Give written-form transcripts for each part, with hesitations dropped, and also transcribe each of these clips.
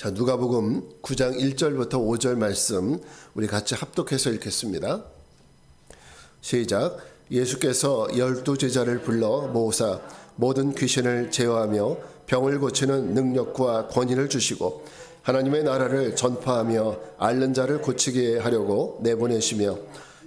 자, 누가복음 9장 1절부터 5절 말씀 우리 같이 합독해서 읽겠습니다. 시작. 예수께서 12 제자를 불러 모으사 모든 귀신을 제어하며 병을 고치는 능력과 권위를 주시고 하나님의 나라를 전파하며 앓는 자를 고치게 하려고 내보내시며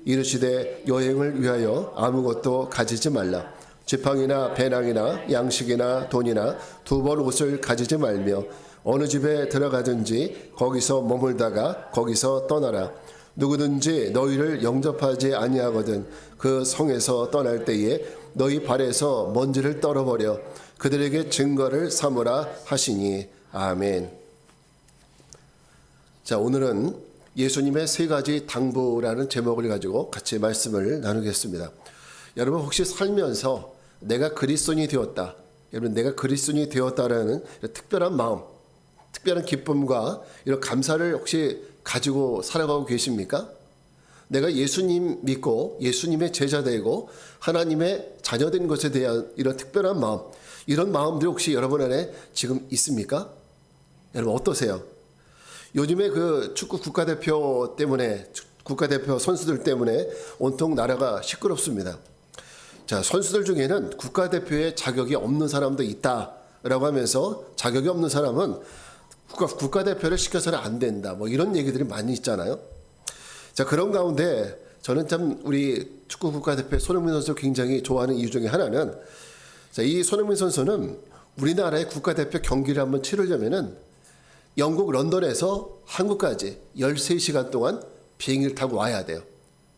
이르시되 여행을 위하여 아무것도 가지지 말라. 지팡이나 배낭이나 양식이나 돈이나 두 벌 옷을 가지지 말며 어느 집에 들어가든지 거기서 머물다가 거기서 떠나라. 누구든지 너희를 영접하지 아니하거든 그 성에서 떠날 때에 너희 발에서 먼지를 떨어버려 그들에게 증거를 삼으라 하시니. 아멘. 자, 오늘은 예수님의 세 가지 당부라는 제목을 가지고 같이 말씀을 나누겠습니다. 여러분 혹시 살면서 내가 그리스도인이 되었다, 여러분 내가 그리스도인이 되었다라는 특별한 마음, 특별한 기쁨과 이런 감사를 혹시 가지고 살아가고 계십니까? 내가 예수님 믿고 예수님의 제자 되고 하나님의 자녀 된 것에 대한 이런 특별한 마음, 이런 마음들이 혹시 여러분 안에 지금 있습니까? 여러분 어떠세요? 요즘에 그 축구 국가대표 때문에, 국가대표 선수들 때문에 온통 나라가 시끄럽습니다. 자, 선수들 중에는 국가대표에 자격이 없는 사람도 있다라고 하면서 자격이 없는 사람은 국가대표를 시켜서는 안 된다, 뭐 이런 얘기들이 많이 있잖아요. 자, 그런 가운데 저는 참 우리 축구 국가대표 손흥민 선수 굉장히 좋아하는 이유 중에 하나는, 자, 이 손흥민 선수는 우리나라의 국가대표 경기를 한번 치르려면은 영국 런던에서 한국까지 13시간 동안 비행기를 타고 와야 돼요.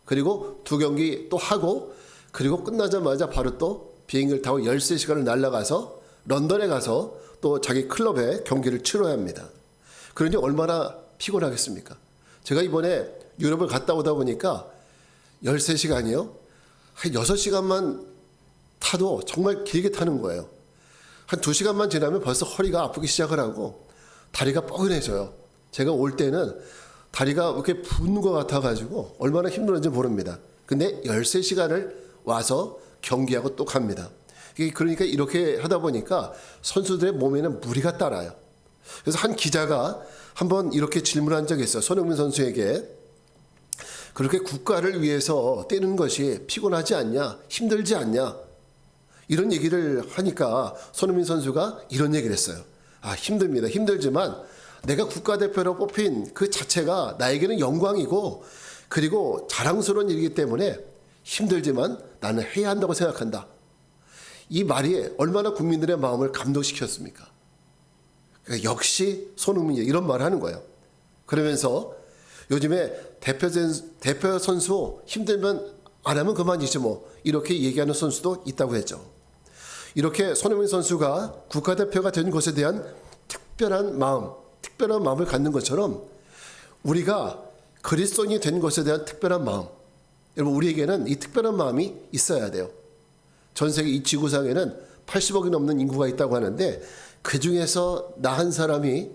그리고 두 경기 또 하고, 그리고 끝나자마자 바로 또 비행기를 타고 13시간을 날아가서 런던에 가서 또 자기 클럽에 경기를 치러야 합니다. 그러니 얼마나 피곤하겠습니까? 제가 이번에 유럽을 갔다 오다 보니까 13시간이요? 한 6시간만 타도 정말 길게 타는 거예요. 한 2시간만 지나면 벌써 허리가 아프기 시작을 하고 다리가 뻐근해져요. 제가 올 때는 다리가 이렇게 붓는 것 같아가지고 얼마나 힘들었는지 모릅니다. 근데 13시간을 와서 경기하고 또 갑니다. 그러니까 이렇게 하다 보니까 선수들의 몸에는 무리가 따라요. 그래서 한 기자가 한번 이렇게 질문한 적이 있어요. 손흥민 선수에게 그렇게 국가를 위해서 뛰는 것이 피곤하지 않냐, 힘들지 않냐, 이런 얘기를 하니까 손흥민 선수가 이런 얘기를 했어요. 아, 힘듭니다. 힘들지만 내가 국가대표로 뽑힌 그 자체가 나에게는 영광이고 그리고 자랑스러운 일이기 때문에 힘들지만 나는 해야 한다고 생각한다. 이 말이 얼마나 국민들의 마음을 감동시켰습니까? 그러니까 역시 손흥민이 이런 말을 하는 거예요. 그러면서 요즘에 대표 선수 힘들면 안 하면 그만이지 뭐, 이렇게 얘기하는 선수도 있다고 했죠. 이렇게 손흥민 선수가 국가대표가 된 것에 대한 특별한 마음을 갖는 것처럼 우리가 그리스도인이 된 것에 대한 특별한 마음, 여러분 우리에게는 이 특별한 마음이 있어야 돼요. 전 세계 이 지구상에는 80억이 넘는 인구가 있다고 하는데 그 중에서 나 한 사람이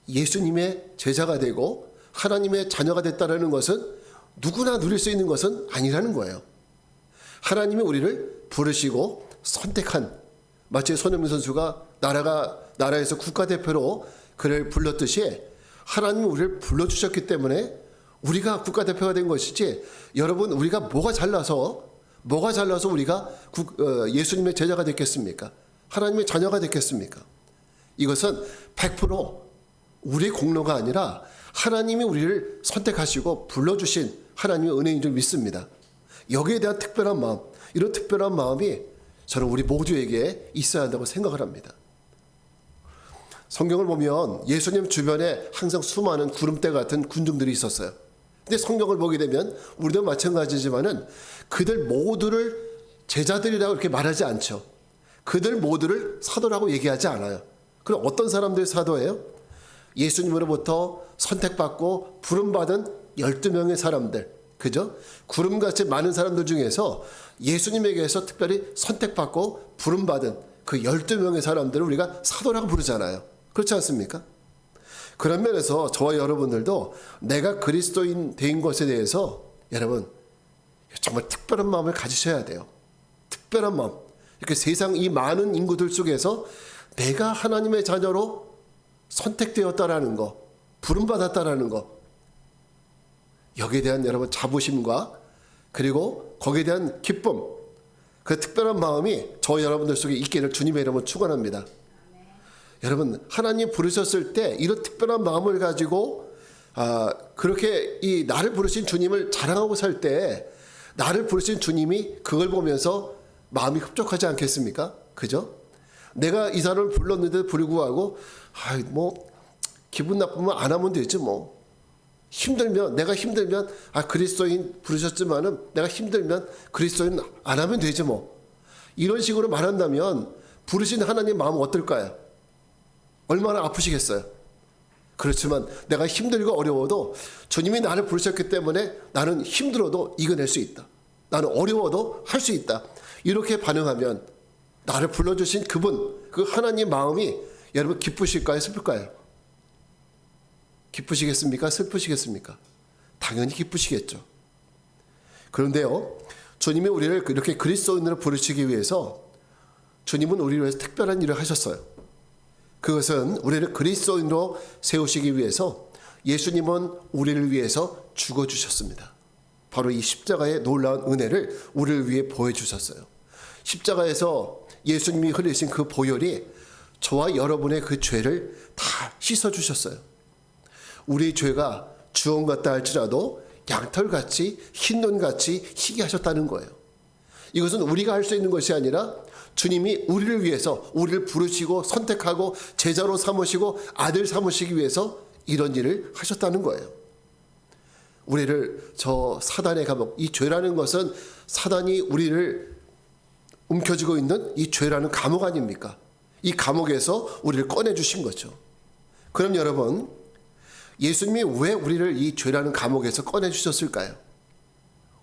예수님의 제자가 되고 하나님의 자녀가 됐다는 것은 누구나 누릴 수 있는 것은 아니라는 거예요. 하나님이 우리를 부르시고 선택한, 마치 손흥민 선수가 나라에서 국가대표로 그를 불렀듯이 하나님이 우리를 불러주셨기 때문에 우리가 국가대표가 된 것이지, 여러분 우리가 뭐가 잘나서 우리가 예수님의 제자가 됐겠습니까? 하나님의 자녀가 됐겠습니까? 이것은 100% 우리의 공로가 아니라 하나님이 우리를 선택하시고 불러주신 하나님의 은혜인 줄 믿습니다. 여기에 대한 특별한 마음, 이런 특별한 마음이 저는 우리 모두에게 있어야 한다고 생각을 합니다. 성경을 보면 예수님 주변에 항상 수많은 구름대 같은 군중들이 있었어요. 근데 성경을 보게 되면 우리도 마찬가지지만은 그들 모두를 제자들이라고 이렇게 말하지 않죠. 그들 모두를 사도라고 얘기하지 않아요. 그럼 어떤 사람들이 사도예요? 예수님으로부터 선택받고 부름받은 12명의 사람들, 그죠? 구름같이 많은 사람들 중에서 예수님에게서 특별히 선택받고 부름받은 그 12명의 사람들을 우리가 사도라고 부르잖아요. 그렇지 않습니까? 그런 면에서 저와 여러분들도 내가 그리스도인 된 것에 대해서 여러분 정말 특별한 마음을 가지셔야 돼요. 특별한 마음. 이렇게 세상 이 많은 인구들 속에서 내가 하나님의 자녀로 선택되었다라는 거, 부름받았다라는 거, 여기에 대한 여러분 자부심과 그리고 거기에 대한 기쁨, 그 특별한 마음이 저 여러분들 속에 있기를 주님의 이름으로 축원합니다. 여러분, 하나님 부르셨을 때 이런 특별한 마음을 가지고 그렇게 이 나를 부르신 주님을 자랑하고 살 때 나를 부르신 주님이 그걸 보면서 마음이 흡족하지 않겠습니까? 그죠? 내가 이 사람을 불렀는데 불구하고 뭐 기분 나쁘면 안 하면 되지 뭐. 힘들면, 내가 힘들면 그리스도인 부르셨지만은 내가 힘들면 그리스도인 안 하면 되지 뭐. 이런 식으로 말한다면 부르신 하나님 마음은 어떨까요? 얼마나 아프시겠어요? 그렇지만 내가 힘들고 어려워도 주님이 나를 부르셨기 때문에 나는 힘들어도 이겨낼 수 있다. 나는 어려워도 할 수 있다. 이렇게 반응하면 나를 불러주신 그분, 그 하나님 마음이 여러분 기쁘실까요? 슬플까요? 기쁘시겠습니까? 슬프시겠습니까? 당연히 기쁘시겠죠. 그런데요, 주님이 우리를 이렇게 그리스도인으로 부르시기 위해서 주님은 우리를 위해서 특별한 일을 하셨어요. 그것은 우리를 그리스도인으로 세우시기 위해서 예수님은 우리를 위해서 죽어주셨습니다. 바로 이 십자가의 놀라운 은혜를 우리를 위해 보여주셨어요. 십자가에서 예수님이 흘리신 그 보혈이 저와 여러분의 그 죄를 다 씻어주셨어요. 우리 죄가 주홍 같다 할지라도 양털같이 흰눈같이 희게 하셨다는 거예요. 이것은 우리가 할 수 있는 것이 아니라 주님이 우리를 위해서 우리를 부르시고 선택하고 제자로 삼으시고 아들 삼으시기 위해서 이런 일을 하셨다는 거예요. 우리를 저 사단의 감옥, 이 죄라는 것은 사단이 우리를 움켜쥐고 있는 이 죄라는 감옥 아닙니까? 이 감옥에서 우리를 꺼내주신 거죠. 그럼 여러분, 예수님이 왜 우리를 이 죄라는 감옥에서 꺼내주셨을까요?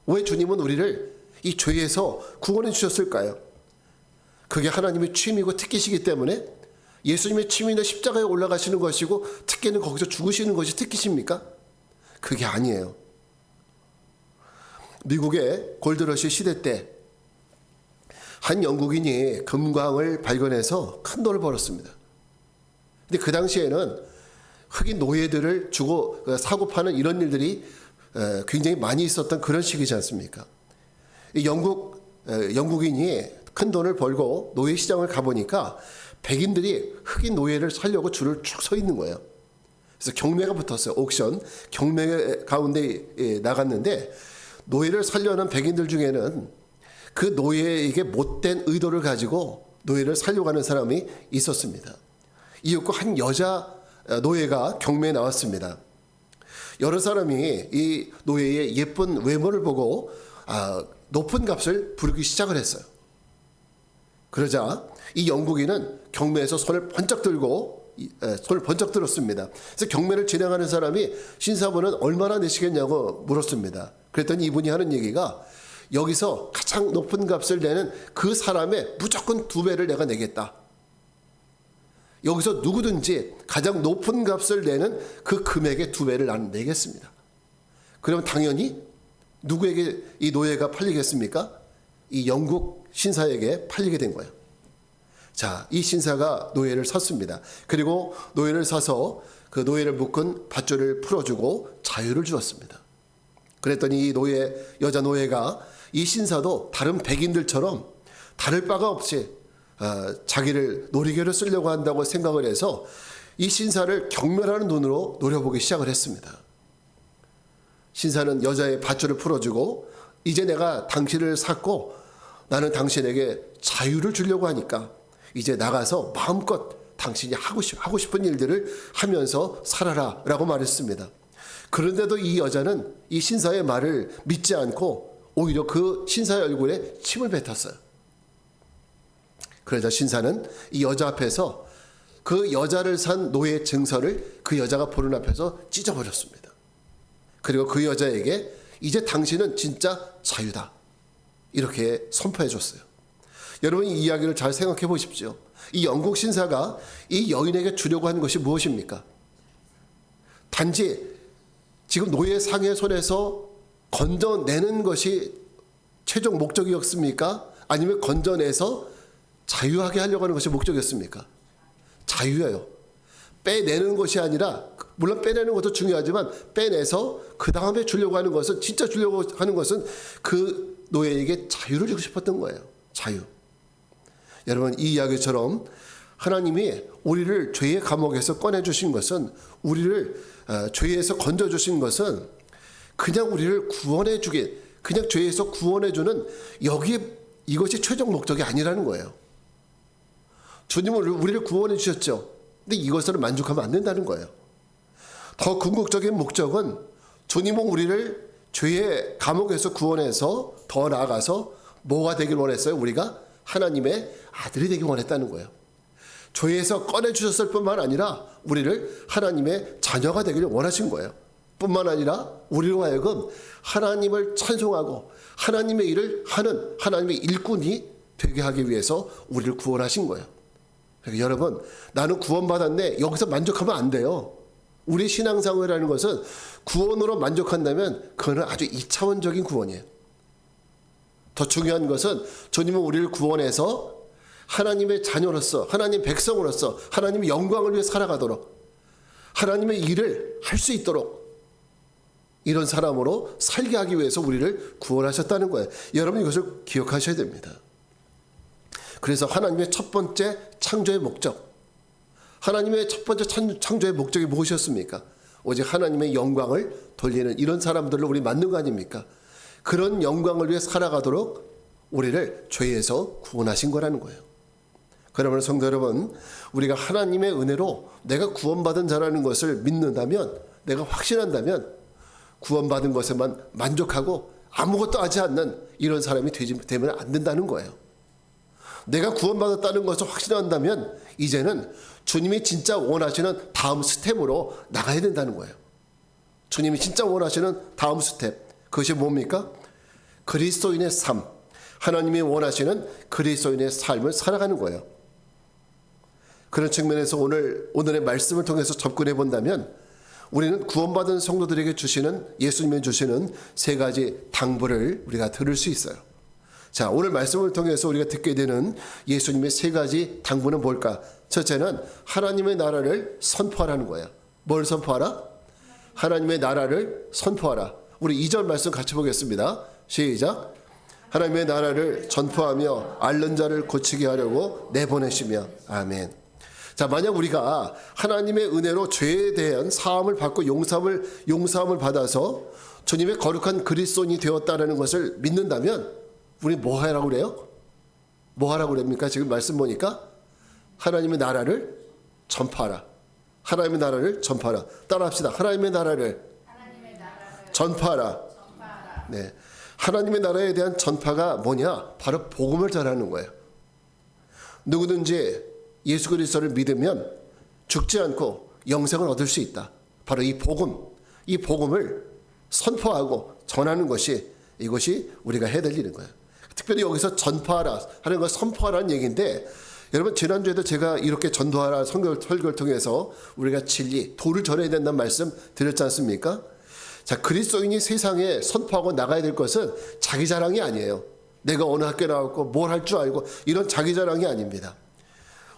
왜 주님은 우리를 이 죄에서 구원해 주셨을까요? 그게 하나님의 취미고 특기시기 때문에 예수님의 취미는 십자가에 올라가시는 것이고 특기는 거기서 죽으시는 것이 특기십니까? 그게 아니에요. 미국의 골드러시 시대 때 한 영국인이 금광을 발견해서 큰 돈을 벌었습니다. 근데 그 당시에는 흑인 노예들을 주고 사고 파는 이런 일들이 굉장히 많이 있었던 그런 시기지 않습니까? 영국인이 큰 돈을 벌고 노예 시장을 가보니까 백인들이 흑인 노예를 살려고 줄을 쭉 서 있는 거예요. 그래서 경매가 붙었어요. 옥션 경매 가운데 나갔는데 노예를 살려는 백인들 중에는 그 노예에게 못된 의도를 가지고 노예를 살려고 하는 사람이 있었습니다. 이윽고 한 여자 노예가 경매에 나왔습니다. 여러 사람이 이 노예의 예쁜 외모를 보고 높은 값을 부르기 시작을 했어요. 그러자 이 영국인은 경매에서 손을 번쩍 들었습니다. 그래서 경매를 진행하는 사람이 신사분은 얼마나 내시겠냐고 물었습니다. 그랬더니 이분이 하는 얘기가 여기서 가장 높은 값을 내는 그 사람의 무조건 2배를 내가 내겠다. 여기서 누구든지 가장 높은 값을 내는 그 금액의 2배를 나는 내겠습니다. 그러면 당연히 누구에게 이 노예가 팔리겠습니까? 이 영국 신사에게 팔리게 된 거예요. 자, 이 신사가 노예를 샀습니다. 그리고 노예를 사서 그 노예를 묶은 밧줄을 풀어주고 자유를 주었습니다. 그랬더니 이 여자 노예가 이 신사도 다른 백인들처럼 다를 바가 없이 자기를 놀이개로 쓰려고 한다고 생각을 해서 이 신사를 경멸하는 눈으로 노려보기 시작을 했습니다. 신사는 여자의 밧줄을 풀어주고 이제 내가 당신을 샀고 나는 당신에게 자유를 주려고 하니까 이제 나가서 마음껏 당신이 하고 싶은 일들을 하면서 살아라 라고 말했습니다. 그런데도 이 여자는 이 신사의 말을 믿지 않고 오히려 그 신사의 얼굴에 침을 뱉었어요. 그러자 신사는 이 여자 앞에서 그 여자를 산 노예 증서를 그 여자가 보는 앞에서 찢어버렸습니다. 그리고 그 여자에게 이제 당신은 진짜 자유다 이렇게 선포해 줬어요. 여러분 이 이야기를 잘 생각해 보십시오. 이 영국 신사가 이 여인에게 주려고 하는 것이 무엇입니까? 단지 지금 노예 상의 손에서 건져내는 것이 최종 목적이었습니까? 아니면 건져내서 자유하게 하려고 하는 것이 목적이었습니까? 자유예요. 빼내는 것이 아니라, 물론 빼내는 것도 중요하지만 빼내서 그 다음에 주려고 하는 것은, 진짜 주려고 하는 것은 그 노예에게 자유를 주고 싶었던 거예요. 자유. 여러분, 이 이야기처럼 하나님이 우리를 죄의 감옥에서 꺼내주신 것은, 우리를 죄에서 건져주신 것은 그냥 우리를 구원해주게, 그냥 죄에서 구원해주는, 이것이 최종 목적이 아니라는 거예요. 주님은 우리를 구원해 주셨죠. 근데 이것으로 만족하면 안 된다는 거예요. 더 궁극적인 목적은 주님은 우리를 죄의 감옥에서 구원해서 더 나아가서 뭐가 되길 원했어요? 우리가 하나님의 아들이 되길 원했다는 거예요. 죄에서 꺼내주셨을 뿐만 아니라 우리를 하나님의 자녀가 되기를 원하신 거예요. 뿐만 아니라 우리로 하여금 하나님을 찬송하고 하나님의 일을 하는 하나님의 일꾼이 되게 하기 위해서 우리를 구원하신 거예요. 그러니까 여러분, 나는 구원받았네, 여기서 만족하면 안 돼요. 우리 신앙생활이라는 것은 구원으로 만족한다면 그거는 아주 2차원적인 구원이에요. 더 중요한 것은 주님은 우리를 구원해서 하나님의 자녀로서, 하나님 백성으로서 하나님의 영광을 위해 살아가도록, 하나님의 일을 할 수 있도록 이런 사람으로 살게 하기 위해서 우리를 구원하셨다는 거예요. 여러분, 이것을 기억하셔야 됩니다. 그래서 하나님의 첫 번째 창조의 목적, 하나님의 첫 번째 창조의 목적이 무엇이었습니까? 오직 하나님의 영광을 돌리는 이런 사람들로 우리 만든 거 아닙니까? 그런 영광을 위해 살아가도록 우리를 죄에서 구원하신 거라는 거예요. 그러면 성도 여러분, 우리가 하나님의 은혜로 내가 구원받은 자라는 것을 믿는다면, 내가 확신한다면 구원받은 것에만 만족하고 아무것도 하지 않는 이런 사람이 되면 안 된다는 거예요. 내가 구원받았다는 것을 확신한다면 이제는 주님이 진짜 원하시는 다음 스텝으로 나가야 된다는 거예요. 주님이 진짜 원하시는 다음 스텝, 그것이 뭡니까? 그리스도인의 삶, 하나님이 원하시는 그리스도인의 삶을 살아가는 거예요. 그런 측면에서 오늘의 말씀을 통해서 접근해 본다면 우리는 구원받은 성도들에게 주시는, 예수님이 주시는 세 가지 당부를 우리가 들을 수 있어요. 자, 오늘 말씀을 통해서 우리가 듣게 되는 예수님의 세 가지 당부는 뭘까? 첫째는 하나님의 나라를 선포하라는 거예요. 뭘 선포하라? 하나님의 나라를 선포하라. 우리 2절 말씀 같이 보겠습니다. 시작. 하나님의 나라를 전포하며 앓는 자를 고치게 하려고 내보내시며. 아멘. 자, 만약 우리가 하나님의 은혜로 죄에 대한 사함을 받고 용서함을 받아서 주님의 거룩한 그리스도인이 되었다는 것을 믿는다면 우리 뭐 하라고 그래요? 뭐 하라고 그럽니까? 지금 말씀 보니까 하나님의 나라를 전파하라. 하나님의 나라를 전파하라. 따라합시다. 하나님의 나라를 전파하라. 네, 하나님의 나라에 대한 전파가 뭐냐? 바로 복음을 전하는 거예요. 누구든지 예수 그리스도를 믿으면 죽지 않고 영생을 얻을 수 있다. 바로 이 복음을 선포하고 전하는 것이, 이것이 우리가 해야 될 일인 거예요. 특별히 여기서 전파하라 하는 것, 선포하라는 얘기인데, 여러분 지난주에도 제가 이렇게 전도하라 설교를 통해서 우리가 진리, 도를 전해야 된다는 말씀 드렸지 않습니까? 자, 그리스도인이 세상에 선포하고 나가야 될 것은 자기 자랑이 아니에요. 내가 어느 학교 나왔고 뭘 할 줄 알고 이런 자기 자랑이 아닙니다.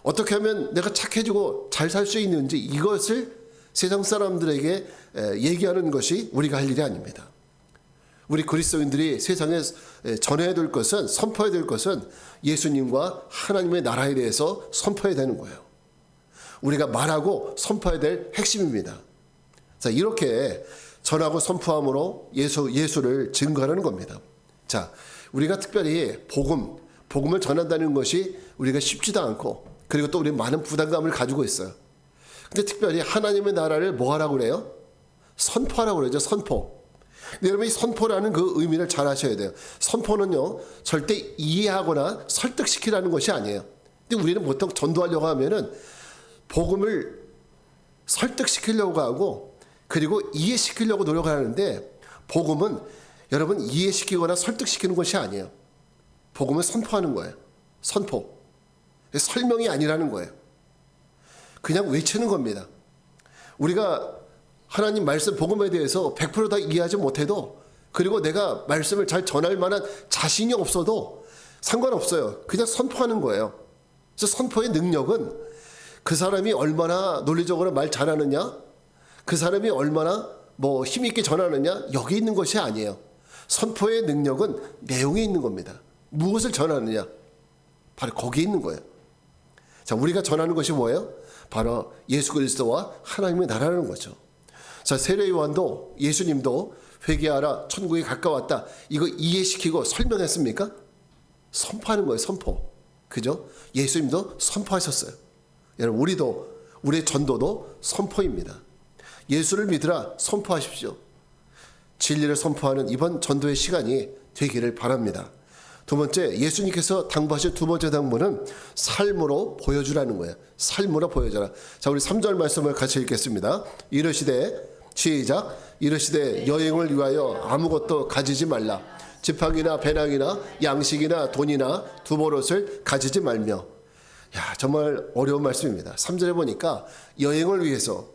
어떻게 하면 내가 착해지고 잘 살 수 있는지, 이것을 세상 사람들에게 얘기하는 것이 우리가 할 일이 아닙니다. 우리 그리스도인들이 세상에 전해야 될 것은, 선포해야 될 것은 예수님과 하나님의 나라에 대해서 선포해야 되는 거예요. 우리가 말하고 선포해야 될 핵심입니다. 자, 이렇게 전하고 선포함으로 예수를 증거하는 겁니다. 자, 우리가 특별히 복음을 전한다는 것이 우리가 쉽지도 않고, 그리고 또 우리 많은 부담감을 가지고 있어요. 근데 특별히 하나님의 나라를 뭐 하라고 그래요? 선포하라고 그러죠. 선포. 근데 여러분, 이 선포라는 그 의미를 잘 아셔야 돼요. 선포는요, 절대 이해하거나 설득시키라는 것이 아니에요. 근데 우리는 보통 전도하려고 하면은 복음을 설득시키려고 하고, 그리고 이해시키려고 노력하는데, 복음은 여러분 이해시키거나 설득시키는 것이 아니에요. 복음은 선포하는 거예요. 선포. 설명이 아니라는 거예요. 그냥 외치는 겁니다. 우리가 하나님 말씀, 복음에 대해서 100% 다 이해하지 못해도, 그리고 내가 말씀을 잘 전할 만한 자신이 없어도 상관없어요. 그냥 선포하는 거예요. 그래서 선포의 능력은 그 사람이 얼마나 논리적으로 말 잘하느냐, 그 사람이 얼마나 뭐 힘있게 전하느냐, 여기 있는 것이 아니에요. 선포의 능력은 내용에 있는 겁니다. 무엇을 전하느냐, 바로 거기에 있는 거예요. 자, 우리가 전하는 것이 뭐예요? 바로 예수 그리스도와 하나님의 나라라는 거죠. 자, 세례 요한도 예수님도 회개하라, 천국이 가까웠다, 이거 이해시키고 설명했습니까? 선포하는 거예요. 선포. 그죠? 예수님도 선포하셨어요. 여러분, 우리의 전도도 선포입니다. 예수를 믿으라, 선포하십시오. 진리를 선포하는 이번 전도의 시간이 되기를 바랍니다. 두 번째, 예수님께서 당부하신 두 번째 당부는 삶으로 보여주라는 거예요. 삶으로 보여줘라. 자, 우리 3절 말씀을 같이 읽겠습니다. 이르시되, 시작. 이르시되 여행을 위하여 아무것도 가지지 말라. 지팡이나 배낭이나 양식이나 돈이나 두보롯을 가지지 말며. 야, 정말 어려운 말씀입니다. 3절에 보니까 여행을 위해서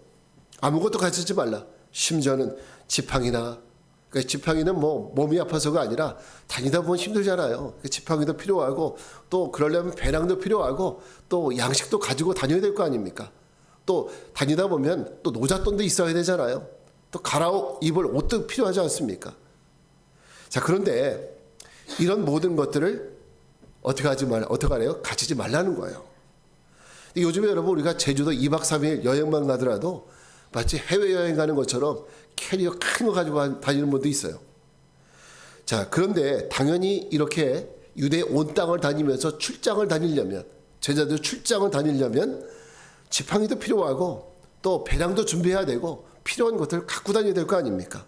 아무것도 가지지 말라. 심지어는 지팡이나, 그러니까 지팡이는 뭐 몸이 아파서가 아니라 다니다 보면 힘들잖아요. 지팡이도 필요하고, 또 그러려면 배낭도 필요하고, 또 양식도 가지고 다녀야 될 거 아닙니까? 또 다니다 보면 또 노잣돈도 있어야 되잖아요. 또 갈아입을 옷도 필요하지 않습니까? 자, 그런데 이런 모든 것들을 어떻게 하래요? 가지지 말라는 거예요. 요즘에 여러분, 우리가 제주도 2박 3일 여행만 가더라도 마치 해외여행 가는 것처럼 캐리어 큰 거 가지고 다니는 분도 있어요. 자, 그런데 당연히 이렇게 유대 온 땅을 다니면서 출장을 다니려면, 제자들 출장을 다니려면 지팡이도 필요하고, 또 배낭도 준비해야 되고, 필요한 것들을 갖고 다녀야 될 거 아닙니까?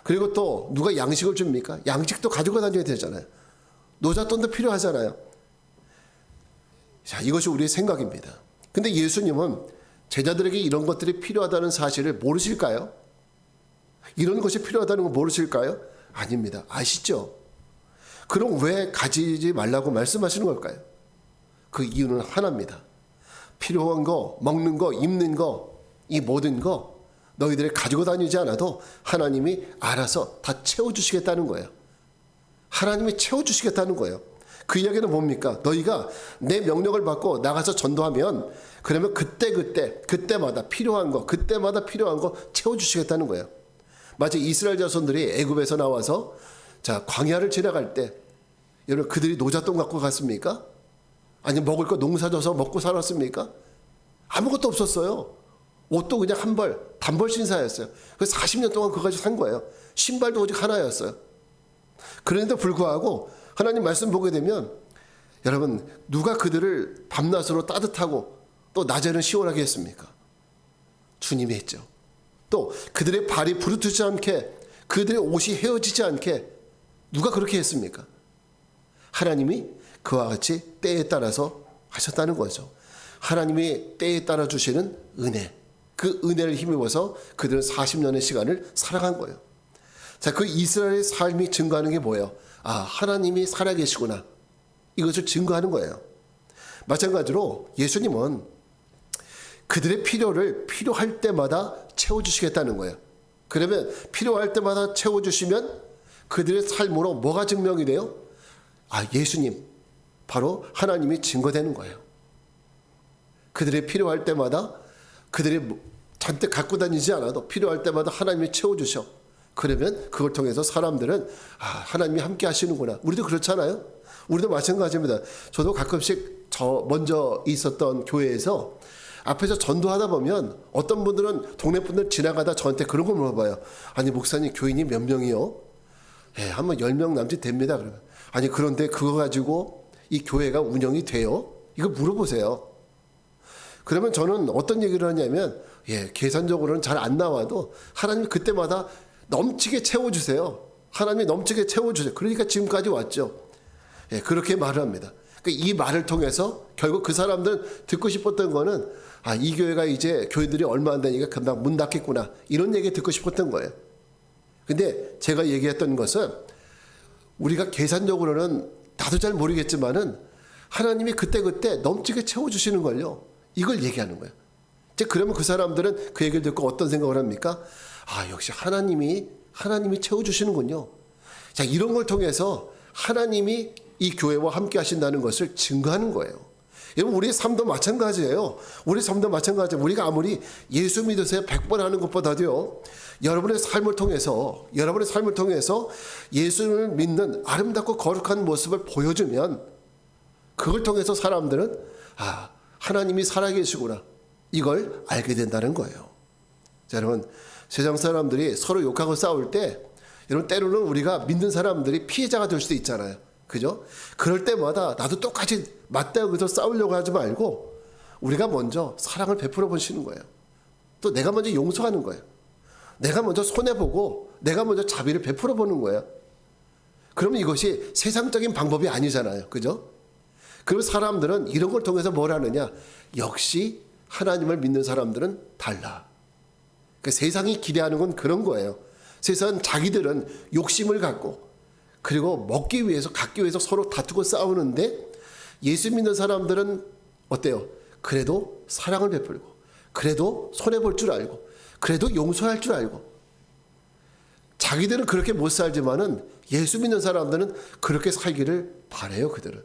그리고 또 누가 양식을 줍니까? 양식도 가지고 다녀야 되잖아요. 노잣돈도 필요하잖아요. 자, 이것이 우리의 생각입니다. 근데 예수님은 제자들에게 이런 것들이 필요하다는 사실을 모르실까요? 이런 것이 필요하다는 거 모르실까요? 아닙니다. 아시죠? 그럼 왜 가지지 말라고 말씀하시는 걸까요? 그 이유는 하나입니다. 필요한 거, 먹는 거, 입는 거, 이 모든 거 너희들이 가지고 다니지 않아도 하나님이 알아서 다 채워주시겠다는 거예요. 하나님이 채워주시겠다는 거예요. 그 이야기는 뭡니까? 너희가 내 명령을 받고 나가서 전도하면, 그러면 그때마다 필요한 거, 채워주시겠다는 거예요. 마치 이스라엘 자손들이 애굽에서 나와서, 자, 광야를 지나갈 때, 여러분, 그들이 노잣돈 갖고 갔습니까? 아니, 먹을 거 농사져서 먹고 살았습니까? 아무것도 없었어요. 옷도 그냥 한 벌, 단벌 신사였어요. 그래서 40년 동안 그거 가지고 산 거예요. 신발도 오직 하나였어요. 그런데도 불구하고 하나님 말씀 보게 되면, 여러분, 누가 그들을 밤낮으로 따뜻하고 또 낮에는 시원하게 했습니까? 주님이 했죠. 또 그들의 발이 부르트지 않게, 그들의 옷이 헤어지지 않게 누가 그렇게 했습니까? 하나님이 그와 같이 때에 따라서 하셨다는 거죠. 하나님이 때에 따라 주시는 은혜, 그 은혜를 힘입어서 그들은 40년의 시간을 살아간 거예요. 자, 그 이스라엘의 삶이 증거하는 게 뭐예요? 아, 하나님이 살아계시구나, 이것을 증거하는 거예요. 마찬가지로 예수님은 그들의 필요를 필요할 때마다 채워주시겠다는 거예요. 그러면 필요할 때마다 채워주시면 그들의 삶으로 뭐가 증명이 돼요? 아, 예수님, 바로 하나님이 증거되는 거예요. 그들의 필요할 때마다, 그들이 잔뜩 갖고 다니지 않아도 필요할 때마다 하나님이 채워주셔. 그러면 그걸 통해서 사람들은, 아, 하나님이 함께 하시는구나. 우리도 그렇잖아요. 우리도 마찬가지입니다. 저도 가끔씩 먼저 있었던 교회에서 앞에서 전도하다 보면 어떤 분들은 동네 분들 지나가다 저한테 그런 걸 물어봐요. 아니, 목사님, 교인이 몇 명이요? 예, 한번 10명 남짓 됩니다. 그러면. 아니, 그런데 그거 가지고 이 교회가 운영이 돼요? 이거 물어보세요. 그러면 저는 어떤 얘기를 하냐면, 예, 계산적으로는 잘 안 나와도 하나님이 그때마다 넘치게 채워주세요. 하나님이 넘치게 채워주세요. 그러니까 지금까지 왔죠. 예, 그렇게 말을 합니다. 그러니까 이 말을 통해서 결국 그 사람들은 듣고 싶었던 거는, 아, 이 교회가 이제 교인들이 얼마 안 되니까 금방 문 닫겠구나, 이런 얘기 듣고 싶었던 거예요. 근데 제가 얘기했던 것은, 우리가 계산적으로는 나도 잘 모르겠지만은 하나님이 그때그때 넘치게 채워주시는 걸요, 이걸 얘기하는 거예요. 이제 그러면 그 사람들은 그 얘기를 듣고 어떤 생각을 합니까? 아, 역시 하나님이 채워주시는군요. 자, 이런 걸 통해서 하나님이 이 교회와 함께 하신다는 것을 증거하는 거예요. 여러분 우리의 삶도 마찬가지예요. 우리 삶도 마찬가지예요. 우리가 아무리 예수 믿으세요 100번 하는 것보다도요. 여러분의 삶을 통해서 예수를 믿는 아름답고 거룩한 모습을 보여주면 그걸 통해서 사람들은 하나님이 살아계시구나 이걸 알게 된다는 거예요. 자, 여러분 세상 사람들이 서로 욕하고 싸울 때 여러분 때로는 우리가 믿는 사람들이 피해자가 될 수도 있잖아요. 그죠? 그럴 때마다 나도 똑같이 맞대어서 싸우려고 하지 말고 우리가 먼저 사랑을 베풀어 보시는 거예요. 또 내가 먼저 용서하는 거예요. 내가 먼저 손해보고 내가 먼저 자비를 베풀어 보는 거예요. 그러면 이것이 세상적인 방법이 아니잖아요. 그죠? 그럼 사람들은 이런 걸 통해서 뭘 하느냐? 역시 하나님을 믿는 사람들은 달라. 그러니까 세상이 기대하는 건 그런 거예요. 세상은 자기들은 욕심을 갖고 그리고 먹기 위해서 갖기 위해서 서로 다투고 싸우는데 예수 믿는 사람들은 어때요? 그래도 사랑을 베풀고 그래도 손해볼 줄 알고 그래도 용서할 줄 알고 자기들은 그렇게 못 살지만은 예수 믿는 사람들은 그렇게 살기를 바라요. 그들은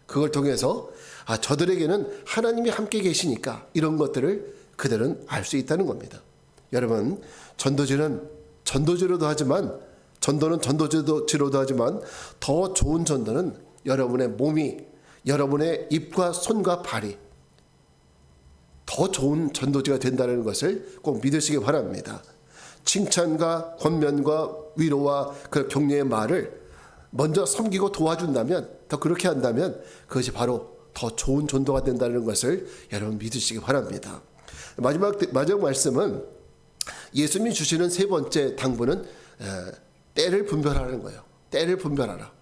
그걸 통해서 저들에게는 하나님이 함께 계시니까 이런 것들을 그들은 알 수 있다는 겁니다. 여러분 전도는 전도지로도 하지만 더 좋은 전도는 여러분의 몸이 여러분의 입과 손과 발이 더 좋은 전도지가 된다는 것을 꼭 믿으시기 바랍니다. 칭찬과 권면과 위로와 그 격려의 말을 먼저 섬기고 도와준다면 더 그렇게 한다면 그것이 바로 더 좋은 전도가 된다는 것을 여러분 믿으시기 바랍니다. 마지막 말씀은 예수님이 주시는 세 번째 당부는 때를 분별하는 거예요. 때를 분별하라.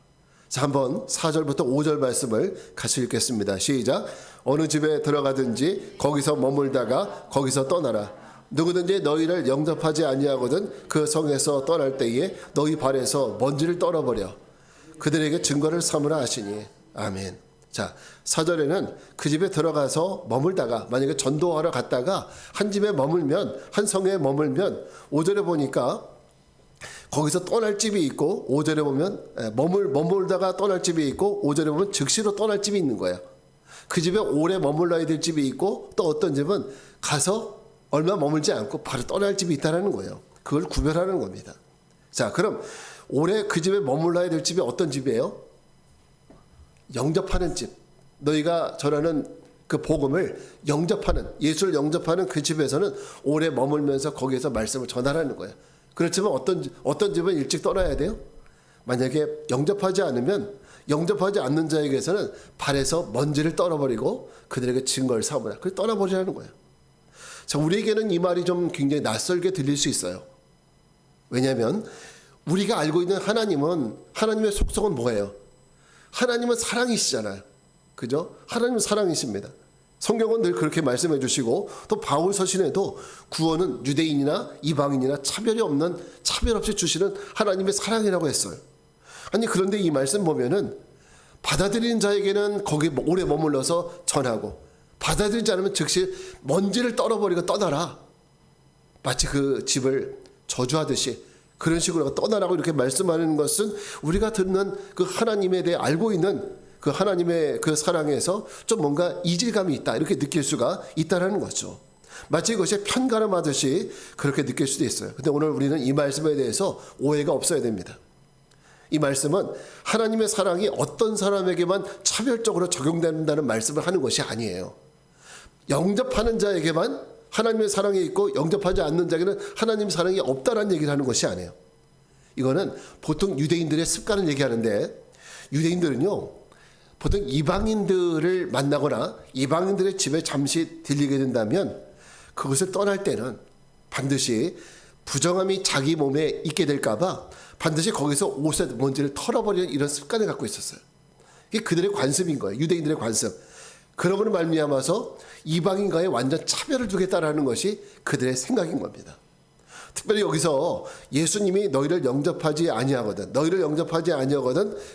자, 한번 4절부터 5절 말씀을 같이 읽겠습니다. 시작. 어느 집에 들어가든지 거기서 머물다가 거기서 떠나라. 누구든지 너희를 영접하지 아니하거든 그 성에서 떠날 때에 너희 발에서 먼지를 떨어버려 그들에게 증거를 삼으라 하시니. 아멘. 자, 4절에는 그 집에 들어가서 머물다가 만약에 전도하러 갔다가 한 집에 머물면 한 성에 머물면 5절에 보니까 거기서 떠날 집이 있고 5절에 보면 머물다가 떠날 집이 있고 5절에 보면 즉시로 떠날 집이 있는 거예요. 그 집에 오래 머물러야 될 집이 있고 또 어떤 집은 가서 얼마 머물지 않고 바로 떠날 집이 있다는 거예요. 그걸 구별하는 겁니다. 자, 그럼 오래 그 집에 머물러야 될 집이 어떤 집이에요? 영접하는 집. 너희가 전하는 그 복음을 영접하는 예수를 영접하는 그 집에서는 오래 머물면서 거기에서 말씀을 전하라는 거예요. 그렇지만 어떤 집은 일찍 떠나야 돼요? 만약에 영접하지 않는 자에게서는 발에서 먼지를 떨어버리고 그들에게 증거를 삼으라. 그래서 떠나버리라는 거예요. 자, 우리에게는 이 말이 좀 굉장히 낯설게 들릴 수 있어요. 왜냐하면 우리가 알고 있는 하나님의 속성은 뭐예요? 하나님은 사랑이시잖아요. 그죠? 하나님은 사랑이십니다. 성경은 늘 그렇게 말씀해 주시고 또 바울 서신에도 구원은 유대인이나 이방인이나 차별 없이 주시는 하나님의 사랑이라고 했어요. 아니 그런데 이 말씀 보면은 받아들이는 자에게는 거기에 오래 머물러서 전하고 받아들이지 않으면 즉시 먼지를 떨어버리고 떠나라. 마치 그 집을 저주하듯이 그런 식으로 떠나라고 이렇게 말씀하는 것은 우리가 듣는 그 하나님에 대해 알고 있는 그 하나님의 그 사랑에서 좀 뭔가 이질감이 있다 이렇게 느낄 수가 있다라는 거죠. 마치 이것이 편가름하듯이 그렇게 느낄 수도 있어요. 근데 오늘 우리는 이 말씀에 대해서 오해가 없어야 됩니다. 이 말씀은 하나님의 사랑이 어떤 사람에게만 차별적으로 적용된다는 말씀을 하는 것이 아니에요. 영접하는 자에게만 하나님의 사랑이 있고 영접하지 않는 자에게는 하나님의 사랑이 없다라는 얘기를 하는 것이 아니에요. 이거는 보통 유대인들의 습관을 얘기하는데 유대인들은요. 보통 이방인들을 만나거나 이방인들의 집에 잠시 들리게 된다면 그것을 떠날 때는 반드시 부정함이 자기 몸에 있게 될까 봐 반드시 거기서 옷에 먼지를 털어버리는 이런 습관을 갖고 있었어요. 이게 그들의 관습인 거예요. 유대인들의 관습. 그러므로 말미암아서 이방인과의 완전 차별을 두겠다라는 것이 그들의 생각인 겁니다. 특별히 여기서 예수님이 너희를 영접하지 아니하거든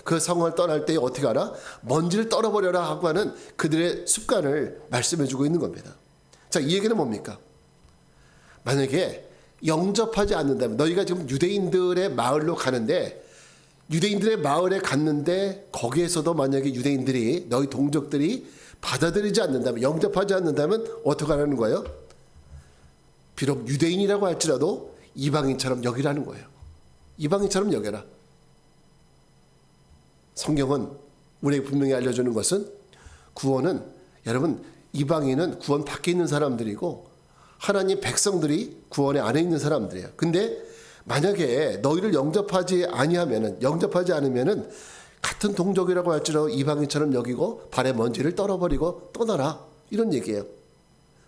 그 상황을 떠날 때 어떻게 하라? 먼지를 떨어버려라 하고 하는 그들의 습관을 말씀해 주고 있는 겁니다. 자, 이 얘기는 뭡니까? 만약에 영접하지 않는다면 너희가 지금 유대인들의 마을로 가는데 유대인들의 마을에 갔는데 거기에서도 만약에 유대인들이 너희 동족들이 받아들이지 않는다면, 영접하지 않는다면 어떻게 하라는 거예요? 비록 유대인이라고 할지라도 이방인처럼 여기라는 거예요. 이방인처럼 여겨라. 성경은 우리에게 분명히 알려주는 것은 구원은, 여러분, 이방인은 구원 밖에 있는 사람들이고 하나님 백성들이 구원의 안에 있는 사람들이에요. 근데 만약에 너희를 영접하지 않으면은 같은 동족이라고 할지라도 이방인처럼 여기고 발에 먼지를 떨어버리고 떠나라, 이런 얘기예요.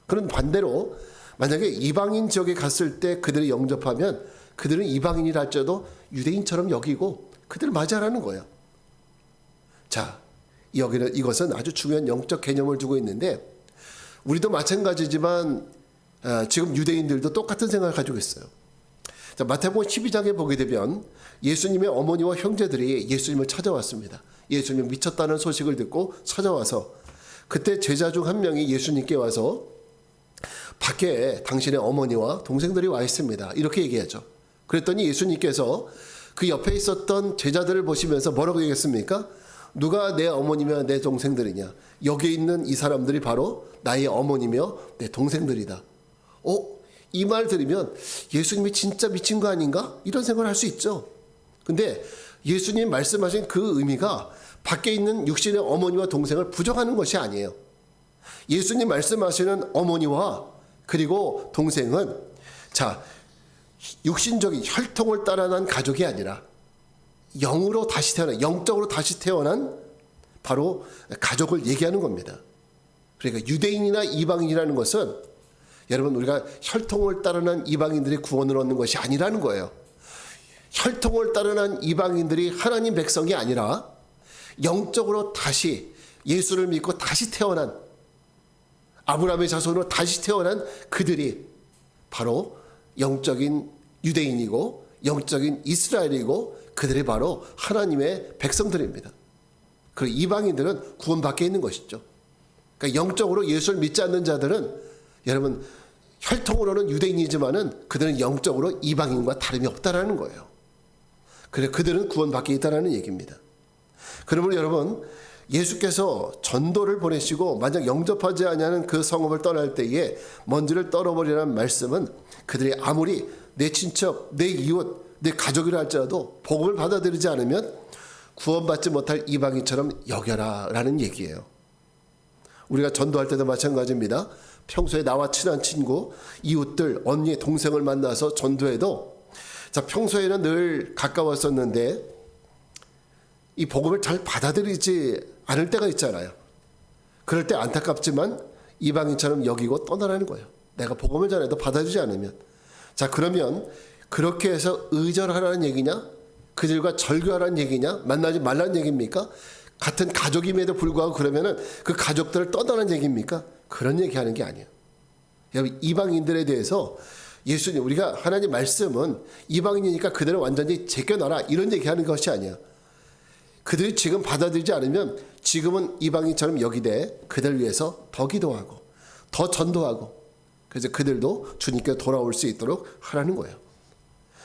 그런 반대로 만약에 이방인 지역에 갔을 때 그들이 영접하면 그들은 이방인이라 할지라도 유대인처럼 여기고 그들을 맞이하라는 거예요. 자, 여기는 이것은 아주 중요한 영적 개념을 두고 있는데 우리도 마찬가지지만 지금 유대인들도 똑같은 생각을 가지고 있어요. 자, 마태복음 12장에 보게 되면 예수님의 어머니와 형제들이 예수님을 찾아왔습니다. 예수님 미쳤다는 소식을 듣고 찾아와서 그때 제자 중 한 명이 예수님께 와서 밖에 당신의 어머니와 동생들이 와 있습니다, 이렇게 얘기하죠. 그랬더니 예수님께서 그 옆에 있었던 제자들을 보시면서 뭐라고 얘기했습니까? 누가 내 어머니며 내 동생들이냐? 여기 있는 이 사람들이 바로 나의 어머니며 내 동생들이다. 이 말 들으면 예수님이 진짜 미친 거 아닌가? 이런 생각을 할 수 있죠. 근데 예수님 말씀하신 그 의미가 밖에 있는 육신의 어머니와 동생을 부정하는 것이 아니에요. 예수님 말씀하시는 어머니와 그리고 동생은 육신적인 혈통을 따라 난 가족이 아니라 영적으로 다시 태어난 바로 가족을 얘기하는 겁니다. 그러니까 유대인이나 이방인이라는 것은 여러분, 우리가 혈통을 따라 난 이방인들이 구원을 얻는 것이 아니라는 거예요. 혈통을 따라 난 이방인들이 하나님 백성이 아니라 영적으로 다시 예수를 믿고 다시 태어난, 아브라함의 자손으로 다시 태어난 그들이 바로 영적인 유대인이고 영적인 이스라엘이고 그들이 바로 하나님의 백성들입니다. 그리고 이방인들은 구원 밖에 있는 것이죠. 그러니까 영적으로 예수를 믿지 않는 자들은 여러분, 혈통으로는 유대인이지만은 그들은 영적으로 이방인과 다름이 없다라는 거예요. 그래서 그들은 구원 밖에 있다라는 얘기입니다. 그러면 여러분, 예수께서 전도를 보내시고 만약 영접하지 않냐는 그 성읍을 떠날 때에 먼지를 떨어버리라는 말씀은 그들이 아무리 내 친척, 내 이웃, 내 가족이라 할지라도 복음을 받아들이지 않으면 구원받지 못할 이방인처럼 여겨라 라는 얘기예요. 우리가 전도할 때도 마찬가지입니다. 평소에 나와 친한 친구, 이웃들, 언니, 동생을 만나서 전도해도 평소에는 늘 가까웠었는데 이 복음을 잘 받아들이지 않을 때가 있잖아요. 그럴 때 안타깝지만 이방인처럼 여기고 떠나라는 거예요. 내가 복음을 전해도 받아주지 않으면. 그러면 그렇게 해서 의절하라는 얘기냐? 그들과 절교하라는 얘기냐? 만나지 말라는 얘기입니까? 같은 가족임에도 불구하고 그러면은 그 가족들을 떠나는 얘기입니까? 그런 얘기하는 게 아니에요. 여러분, 이방인들에 대해서 예수님, 우리가 하나님 말씀은 이방인이니까 그들을 완전히 제껴놔라 이런 얘기하는 것이 아니야. 그들이 지금 받아들이지 않으면 지금은 이방인처럼 여기되 그들 위해서 더 기도하고 더 전도하고 그래서 그들도 주님께 돌아올 수 있도록 하라는 거예요.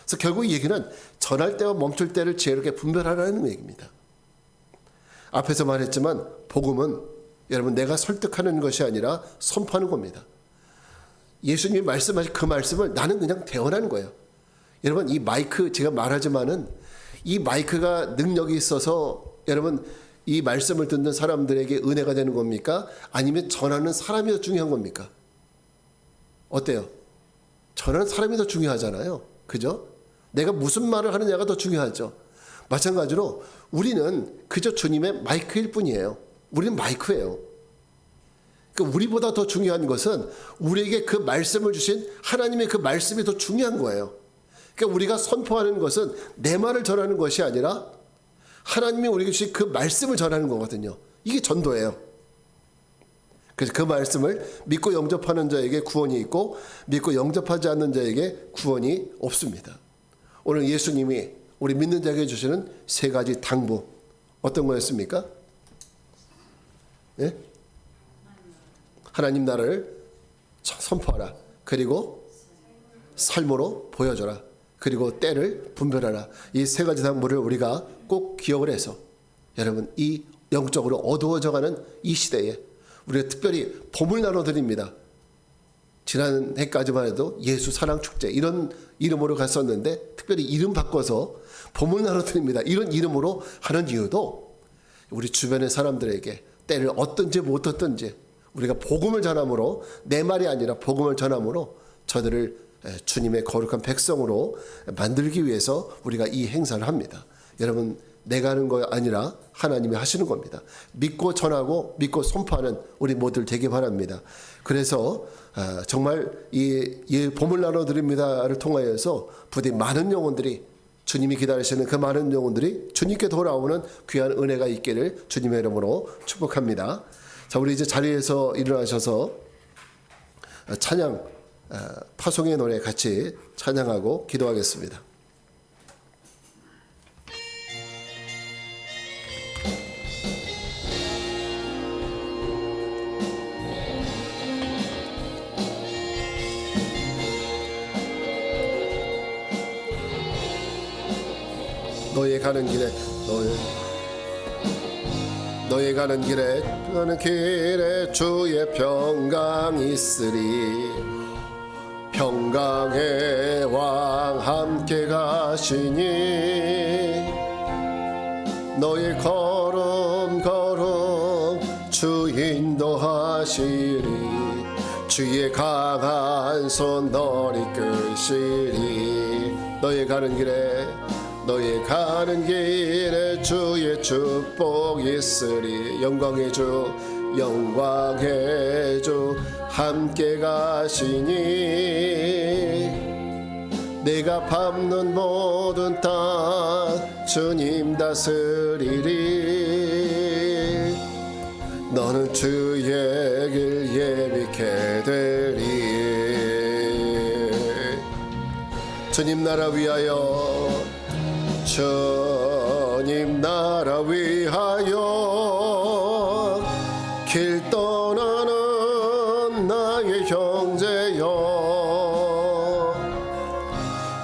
그래서 결국 이 얘기는 전할 때와 멈출 때를 지혜롭게 분별하라는 얘기입니다. 앞에서 말했지만 복음은 여러분 내가 설득하는 것이 아니라 선포하는 겁니다. 예수님이 말씀하신 그 말씀을 나는 그냥 대언하는 거예요. 여러분, 이 마이크 제가 말하지만은 이 마이크가 능력이 있어서 여러분 이 말씀을 듣는 사람들에게 은혜가 되는 겁니까? 아니면 전하는 사람이 더 중요한 겁니까? 어때요? 전하는 사람이 더 중요하잖아요. 그죠? 내가 무슨 말을 하느냐가 더 중요하죠. 마찬가지로 우리는 그저 주님의 마이크일 뿐이에요. 우리는 마이크예요. 그러니까 우리보다 더 중요한 것은 우리에게 그 말씀을 주신 하나님의 그 말씀이 더 중요한 거예요. 그러니까 우리가 선포하는 것은 내 말을 전하는 것이 아니라 하나님이 우리에게 주신 그 말씀을 전하는 거거든요. 이게 전도예요. 그래서 그 말씀을 믿고 영접하는 자에게 구원이 있고 믿고 영접하지 않는 자에게 구원이 없습니다. 오늘 예수님이 우리 믿는 자에게 주시는 세 가지 당부 어떤 거였습니까? 네? 하나님 나라를 선포하라. 그리고 삶으로 보여줘라. 그리고 때를 분별하라. 이 세 가지 당부를 우리가 꼭 기억을 해서 여러분 이 영적으로 어두워져가는 이 시대에 우리가 특별히 봄을 나눠드립니다. 지난 해까지만 해도 예수 사랑 축제 이런 이름으로 갔었는데 특별히 이름 바꿔서 봄을 나눠드립니다. 이런 이름으로 하는 이유도 우리 주변의 사람들에게 때를 어떤지 못 어떤지 우리가 복음을 전함으로, 내 말이 아니라 복음을 전함으로 저들을 주님의 거룩한 백성으로 만들기 위해서 우리가 이 행사를 합니다. 여러분 내가 하는 거 아니라 하나님이 하시는 겁니다. 믿고 전하고 믿고 선포하는 우리 모두들 되기 바랍니다. 그래서 정말 이 봄을 나눠드립니다를 통하여서 부디 많은 영혼들이, 주님이 기다리시는 그 많은 영혼들이 주님께 돌아오는 귀한 은혜가 있기를 주님의 이름으로 축복합니다. 자, 우리 이제 자리에서 일어나셔서 찬양, 파송의 노래 같이 찬양하고 기도하겠습니다. 너의 가는 길에 너의 가는 길에 주의 평강 있으리. 평강의 왕 함께 가시니 너의 걸음 주 인도하시리. 주의 강한 손 너를 이끄시리. 너의 가는 길에 주의 축복 있으리. 영광의 주 함께 가시니 내가 밟는 모든 땅 주님 다스리리. 너는 주의 길 예비케 되리. 주님 나라 위하여, 주님 나라 위하여 길 떠나는 나의 형제여,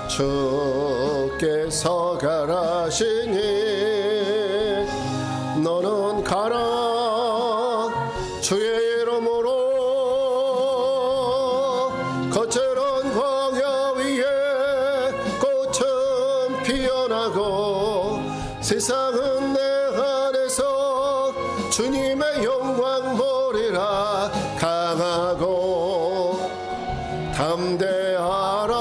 주께서 가라시니 너는 가라. 주의 이름으로 거칠은 광야 위에 꽃은 피어나고 세상은 내 안에서 주님의 영광 보리라. 강하고 담대하라.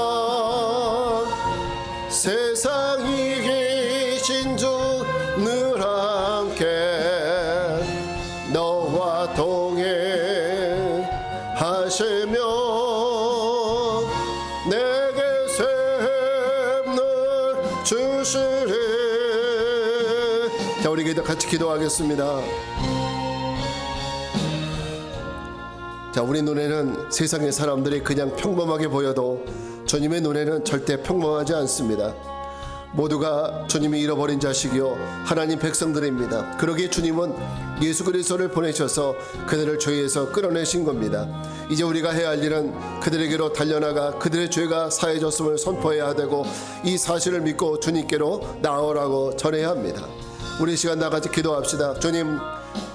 세상 이기신 주 늘 함께 너와 동행하시며 내게 샘을 주시리. 자, 우리 같이 기도하겠습니다. 자, 우리 눈에는 세상의 사람들이 그냥 평범하게 보여도 주님의 눈에는 절대 평범하지 않습니다. 모두가 주님이 잃어버린 자식이요 하나님 백성들입니다. 그러기에 주님은 예수 그리스도를 보내셔서 그들을 죄에서 끌어내신 겁니다. 이제 우리가 해야 할 일은 그들에게로 달려나가 그들의 죄가 사해졌음을 선포해야 되고 이 사실을 믿고 주님께로 나오라고 전해야 합니다. 우리 시간 나같이 기도합시다. 주님,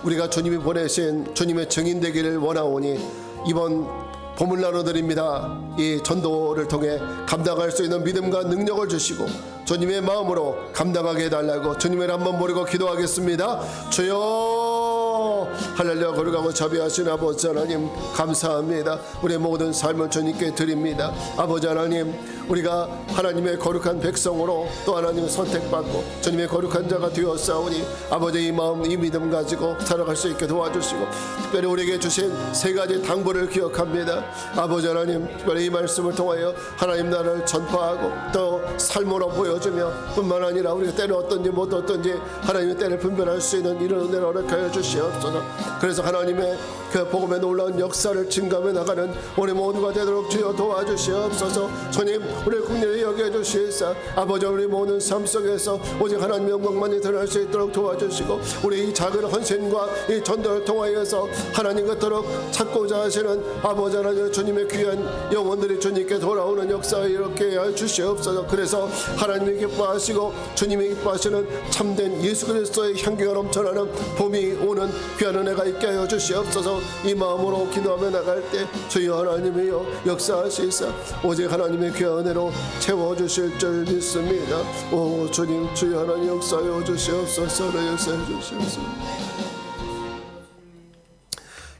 우리가 주님이 보내신 주님의 증인 되기를 원하오니 이번 봄을 나눠드립니다. 이 전도를 통해 감당할 수 있는 믿음과 능력을 주시고 주님의 마음으로 감당하게 해달라고 주님을 한번 모르고 기도하겠습니다. 주여, 할렐루야. 거룩하고 자비하신 아버지 하나님 감사합니다. 우리의 모든 삶을 주님께 드립니다. 아버지 하나님, 우리가 하나님의 거룩한 백성으로 또 하나님의 선택받고 주님의 거룩한 자가 되었사오니 아버지의 이 마음, 이 믿음 가지고 살아갈 수 있게 도와주시고 특별히 우리에게 주신 세 가지 당부를 기억합니다. 아버지 하나님, 특별히 이 말씀을 통하여 하나님 나라를 전파하고 또 삶으로 보여주며 뿐만 아니라 우리가 때를 어떤지 못 어떤지 하나님의 때를 분별할 수 있는 이런 은혜를 허락하여 주시옵소서. 그래서 하나님의 그 복음의 놀라운 역사를 증가해 나가는 우리 모두가 되도록 주여 도와주시옵소서. 주님, 우리 국민을 여겨주시사 아버지, 우리 모든 삶 속에서 오직 하나님의 영광만이 드러날 수 있도록 도와주시고, 우리 이 작은 헌신과 이 전도를 통하여서 하나님 그토록 찾고자 하시는 아버지 하나님 주님의 귀한 영혼들이 주님께 돌아오는 역사에 이렇게 해 주시옵소서. 그래서 하나님이 기뻐하시고 주님이 기뻐하시는 참된 예수 그리스도의 향기가 넘쳐나는 봄이 오는 귀한 은혜가 있게 하여 주시옵소서. 이 마음으로 기도하며 나갈 때 주여 하나님이여 역사하시사 오직 하나님의 귀한 은혜로 채워주실 줄 믿습니다. 오 주님, 주여 하나님 역사하여 주시옵소서. 역사해 주시옵소서.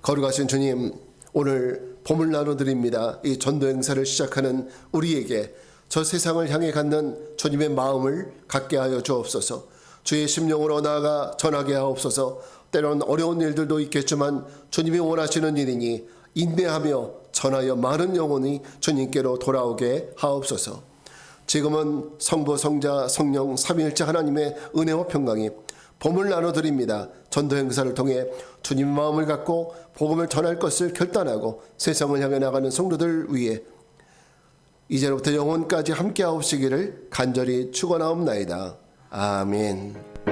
거룩하신 주님, 오늘 봄을 나눠드립니다. 이 전도 행사를 시작하는 우리에게 저 세상을 향해 갖는 주님의 마음을 갖게 하여 주옵소서. 주의 심령으로 나아가 전하게 하옵소서. 때론 어려운 일들도 있겠지만 주님이 원하시는 일이니 인내하며 전하여 많은 영혼이 주님께로 돌아오게 하옵소서. 지금은 성부, 성자, 성령 삼위일체 하나님의 은혜와 평강이 봄을 나눠드립니다. 전도 행사를 통해 주님의 마음을 갖고 복음을 전할 것을 결단하고 세상을 향해 나가는 성도들 위해 이제로부터 영원까지 함께 하옵시기를 간절히 축원하옵나이다. 아멘.